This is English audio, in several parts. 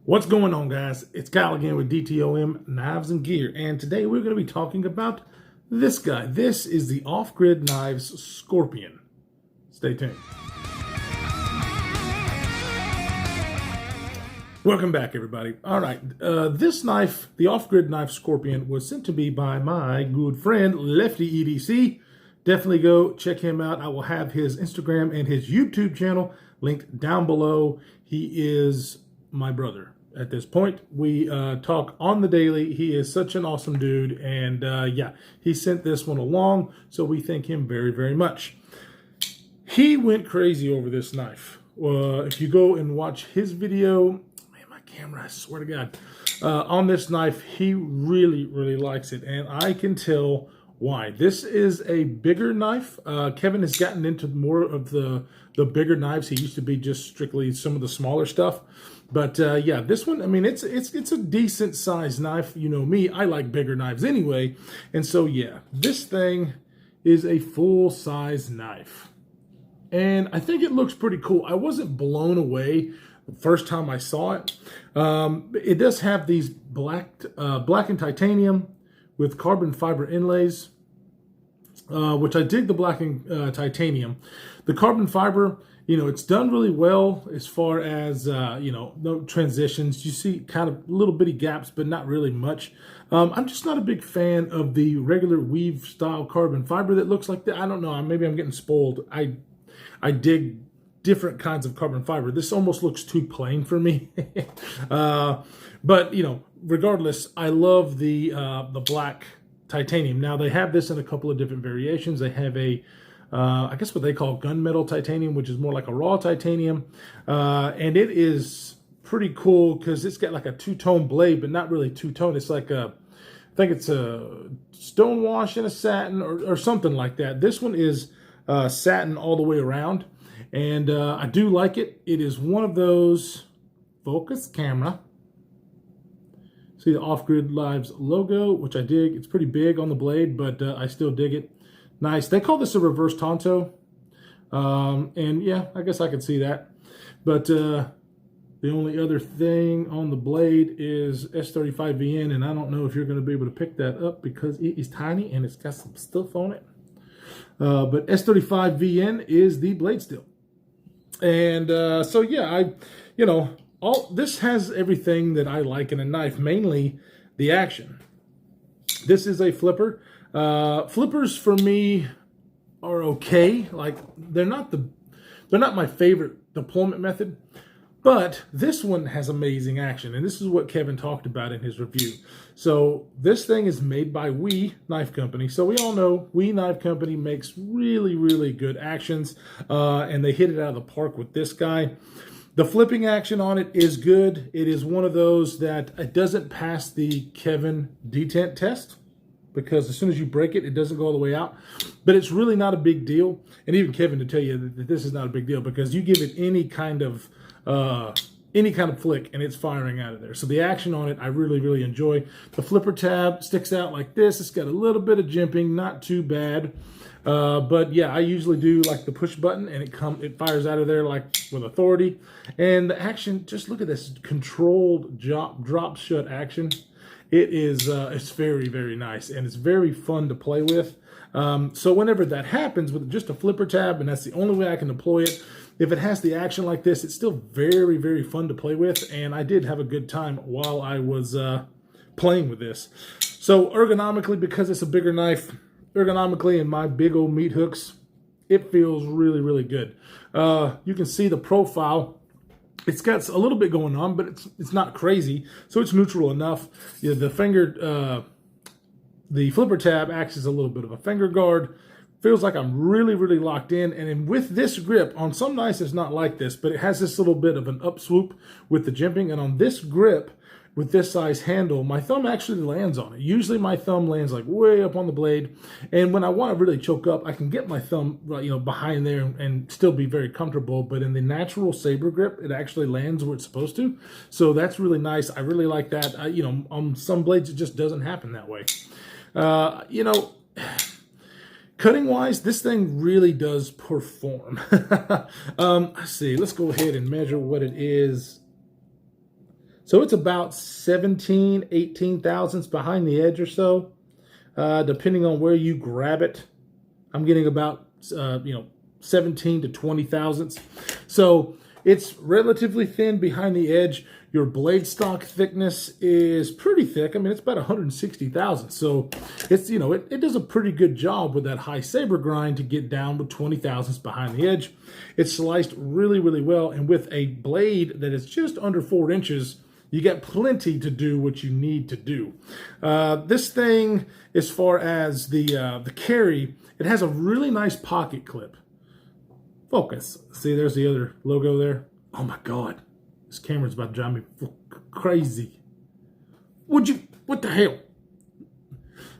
What's going on, guys? It's Kyle again with DTOM Knives and Gear, and today we're going to be talking about this guy. This is the Off Grid Knives Scorpion. Stay tuned. Welcome back, everybody. All right, this knife, the Off Grid Knife Scorpion, was sent to me by my good friend Lefty EDC. Definitely go check him out. I will have his Instagram and his YouTube channel linked down below. He is my brother. At this point, we talk on the daily. He is such an awesome dude, and yeah, he sent this one along, so we thank him very, very much. He went crazy over this knife. If you go and watch his video, man, my camera, I swear to God, on this knife, he really, really likes it, and I can tell why. This is a bigger knife. Kevin has gotten into more of the bigger knives. He used to be just strictly some of the smaller stuff. But yeah, this one, I mean, it's a decent sized knife. You know me, I like bigger knives anyway. And so yeah, this thing is a full size knife. And I think it looks pretty cool. I wasn't blown away the first time I saw it. It does have these blackened titanium with carbon fiber inlays, which I dig the blackened titanium. The carbon fiber, you know, it's done really well as far as, you know, no transitions. You see kind of little bitty gaps, but not really much. I'm just not a big fan of the regular weave style carbon fiber that looks like that. I don't know. Maybe I'm getting spoiled. I dig different kinds of carbon fiber. This almost looks too plain for me. But, you know, regardless, I love the black titanium. Now, they have this in a couple of different variations. They have a I guess what they call gunmetal titanium, which is more like a raw titanium. And it is pretty cool because it's got like a two-tone blade, but not really two-tone. It's like I think it's a stone wash and a satin or something like that. This one is satin all the way around. And I do like it. It is one of those, focus camera. See the Off Grid Knives logo, which I dig. It's pretty big on the blade, but I still dig it. Nice. They call this a reverse Tonto. And yeah, I guess I could see that. But the only other thing on the blade is S35VN, and I don't know if you're going to be able to pick that up because it is tiny and it's got some stuff on it. But S35VN is the blade steel. And so yeah, you know, this has everything that I like in a knife, mainly the action. This is a flipper. Flippers for me are okay. Like they're not my favorite deployment method, but this one has amazing action, and this is what Kevin talked about in his review. So this thing is made by WE Knife Company. So we all know WE Knife Company makes really, really good actions, and they hit it out of the park with this guy. The flipping action on it is good. It is one of those that it doesn't pass the Kevin detent test, because as soon as you break it, it doesn't go all the way out. But it's really not a big deal. And even Kevin to tell you that this is not a big deal, because you give it any kind of flick and it's firing out of there. So the action on it, I really, really enjoy. The flipper tab sticks out like this. It's got a little bit of jimping, not too bad. But yeah, I usually do like the push button, and it fires out of there like with authority. And the action, just look at this controlled drop shut action. It is it's very, very nice, and it's very fun to play with. So whenever that happens with just a flipper tab, and that's the only way I can deploy it, if it has the action like this, it's still very, very fun to play with, and I did have a good time while I was playing with this. So ergonomically, because it's a bigger knife, ergonomically and my big old meat hooks, it feels really, really good. You can see the profile. It's got a little bit going on, but it's not crazy, so it's neutral enough. Yeah, the flipper tab acts as a little bit of a finger guard. Feels like I'm really, really locked in. And with this grip, on some knives it's not like this, but it has this little bit of an up swoop with the jimping. And on this grip, with this size handle, my thumb actually lands on it. Usually my thumb lands like way up on the blade. And when I want to really choke up, I can get my thumb, you know, behind there and still be very comfortable. But in the natural saber grip, it actually lands where it's supposed to. So that's really nice. I really like that. You know, on some blades, it just doesn't happen that way. You know, cutting wise, this thing really does perform. Let's see. Let's go ahead and measure what it is. So it's about 17, 18 thousandths behind the edge or so, depending on where you grab it. I'm getting about, 17 to 20 thousandths. So it's relatively thin behind the edge. Your blade stock thickness is pretty thick. I mean, it's about 160 thousandths. So it's, it does a pretty good job with that high saber grind to get down with 20 thousandths behind the edge. It's sliced really, really well. And with a blade that is just under 4 inches, you get plenty to do what you need to do. This thing, as far as the carry, it has a really nice pocket clip. Focus. See, there's the other logo there. Oh my God. This camera's about to drive me crazy. What the hell?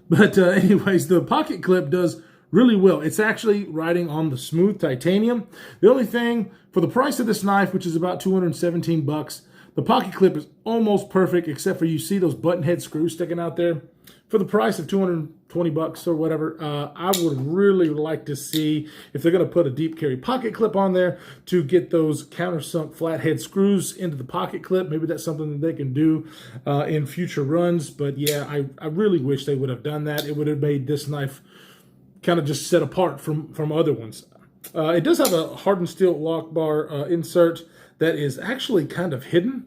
But anyways, the pocket clip does really well. It's actually riding on the smooth titanium. The only thing, for the price of this knife, which is about 217 bucks, the pocket clip is almost perfect, except for you see those button head screws sticking out there. For the price of 220 bucks or whatever, I would really like to see if they're going to put a deep carry pocket clip on there to get those countersunk flathead screws into the pocket clip. Maybe that's something that they can do in future runs. But yeah, I really wish they would have done that. It would have made this knife kind of just set apart from other ones. It does have a hardened steel lock bar insert that is actually kind of hidden.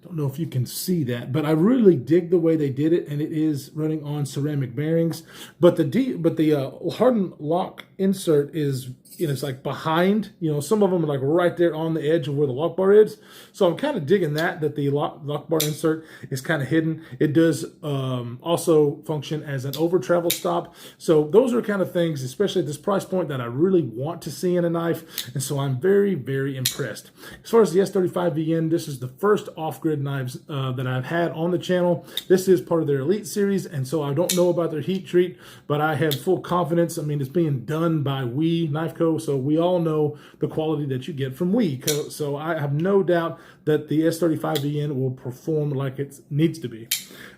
Don't know if you can see that, but I really dig the way they did it, and it is running on ceramic bearings. But the hardened lock insert is, it's like behind. Some of them are like right there on the edge of where the lock bar is. So I'm kind of digging that the lock bar insert is kind of hidden. It does also function as an over travel stop. So those are kind of things, especially at this price point, that I really want to see in a knife. And so I'm very, very impressed. As far as the S35VN, this is the first off-grid knives that I've had on the channel. This is part of their Elite series, and so I don't know about their heat treat, but I have full confidence. I mean, it's being done by WE Knife Co., so we all know the quality that you get from WE. So I have no doubt that the S35VN will perform like it needs to be.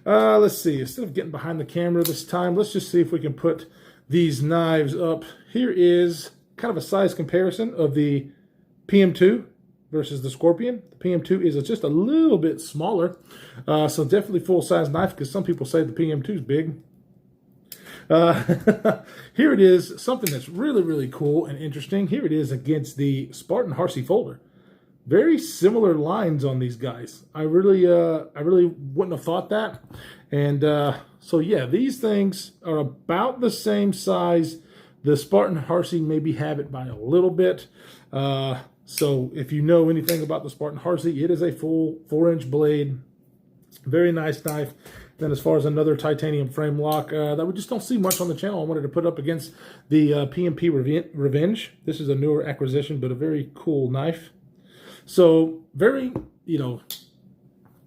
Let's see. Instead of getting behind the camera this time, let's just see if we can put these knives up. Here is kind of a size comparison of the PM2 versus the Scorpion. The PM2 is just a little bit smaller, so definitely full-size knife, because some people say the PM2 is big. Here it is, something that's really, really cool and interesting. Here it is against the Spartan Harsey Folder. Very similar lines on these guys. I really wouldn't have thought that. And so yeah, these things are about the same size. The Spartan Harsey maybe have it by a little bit. So if you know anything about the Spartan Harsey, it is a full 4-inch blade. Very nice knife. Then as far as another titanium frame lock that we just don't see much on the channel, I wanted to put up against the PMP Revenge. This is a newer acquisition, but a very cool knife. So very,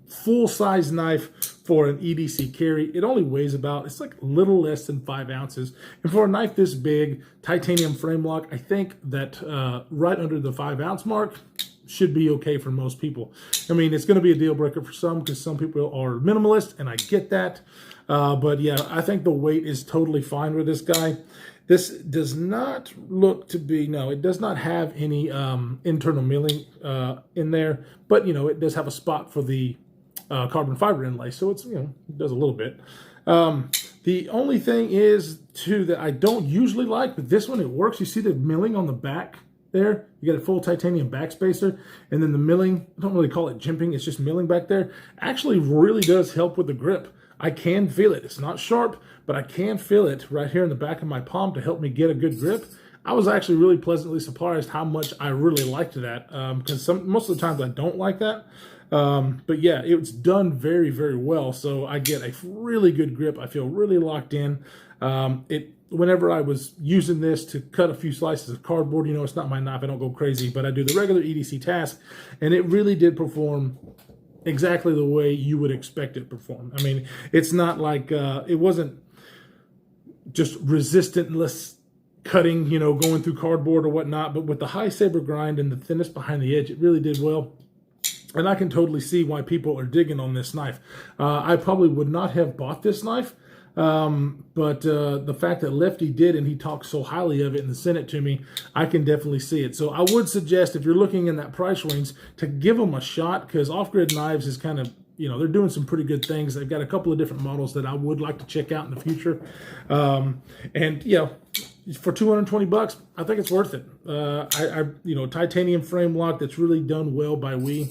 full-size knife for an EDC carry. It only weighs about, it's like a little less than 5 ounces. And for a knife this big, titanium frame lock, I think that right under the 5-ounce mark should be okay for most people. I mean, it's going to be a deal breaker for some, because some people are minimalist, and I get that. But yeah, I think the weight is totally fine with this guy. This does not look to be, no, it does not have any internal milling in there, but it does have a spot for the carbon fiber inlay, so it's, it does a little bit. The only thing is, too, that I don't usually like, but this one, it works. You see the milling on the back there? You got a full titanium backspacer, and then the milling, I don't really call it jimping, it's just milling back there, actually really does help with the grip. I can feel it. It's not sharp, but I can feel it right here in the back of my palm to help me get a good grip. I was actually really pleasantly surprised how much I really liked that, because most of the times I don't like that. But yeah, it's done very, very well. So I get a really good grip. I feel really locked in. Whenever I was using this to cut a few slices of cardboard, it's not my knife, I don't go crazy, but I do the regular EDC task, and it really did perform exactly the way you would expect it to perform. I mean, it's not like, it wasn't just resistantless cutting, going through cardboard or whatnot, but with the high saber grind and the thinness behind the edge, it really did well. And I can totally see why people are digging on this knife. I probably would not have bought this knife, but the fact that Lefty did, and he talked so highly of it and sent it to me, I can definitely see it. So I would suggest, if you're looking in that price range, to give them a shot, because off-grid knives is kind of, they're doing some pretty good things. They've got a couple of different models that I would like to check out in the future. And for $220, I think it's worth it. Titanium frame lock that's really done well by WE.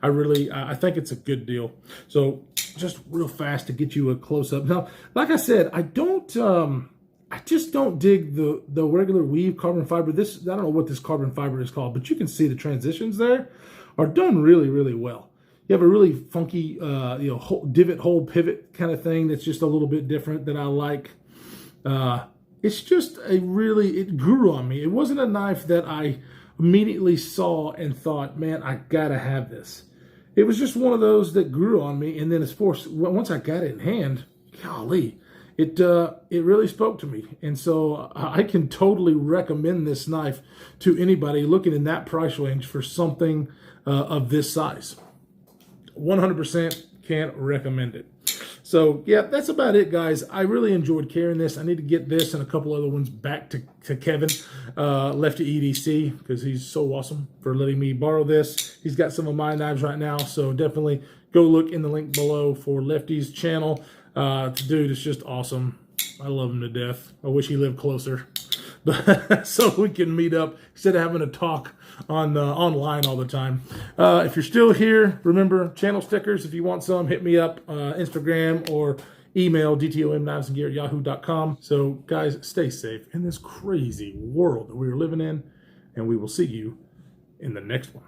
I think it's a good deal. So just real fast to get you a close up. Now, like I said, I just don't dig the regular weave carbon fiber. I don't know what this carbon fiber is called, but you can see the transitions there are done really, really well. You have a really funky, divot hole pivot kind of thing that's just a little bit different that I like. It's just it grew on me. It wasn't a knife that I immediately saw and thought, man, I gotta have this. It was just one of those that grew on me, and then once I got it in hand, golly, it really spoke to me. And so I can totally recommend this knife to anybody looking in that price range for something of this size. 100% can recommend it. So yeah, that's about it, guys. I really enjoyed carrying this. I need to get this and a couple other ones back to Kevin, Lefty EDC, because he's so awesome for letting me borrow this. He's got some of my knives right now, so definitely go look in the link below for Lefty's channel. Dude, it's just awesome. I love him to death. I wish he lived closer, but so we can meet up instead of having to talk on online all the time. If you're still here, remember channel stickers. If you want some, hit me up Instagram or email dtomknivesandgear@yahoo.com. So guys, stay safe in this crazy world that we're living in, and we will see you in the next one.